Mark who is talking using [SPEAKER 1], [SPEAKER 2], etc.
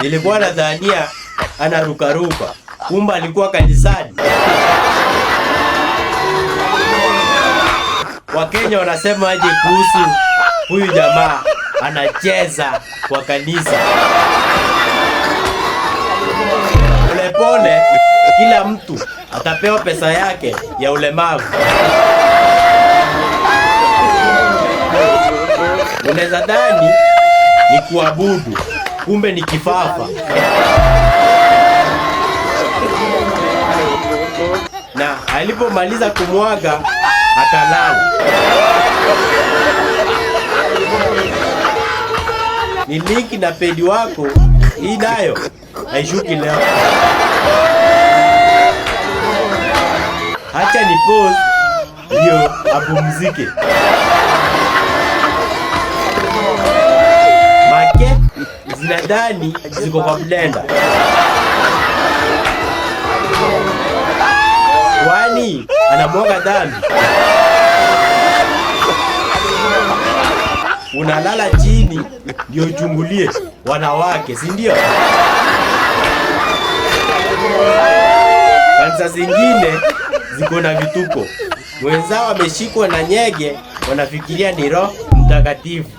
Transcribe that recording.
[SPEAKER 1] Nilikuwa nadhania anarukaruka, kumbe alikuwa kanisani. Wakenya wanasema aje kuhusu huyu jamaa anacheza kwa kanisa? Polepole kila mtu atapewa pesa yake ya ulemavu. Unaweza dhani ni kuabudu, kumbe ni kifafa. Na alipomaliza kumwaga akalala. Ni linki na pedi wako, hii nayo haishuki leo. Acha ni pause ndio apumzike. Make zinadani ziko kwa blender. Kwani anamwaga dhambi? Unalala chini ndio uchungulie wanawake, si ndio? Kanisa zingine ziko na vituko. Wenzao wameshikwa na nyege, wanafikiria ni Roho Mtakatifu.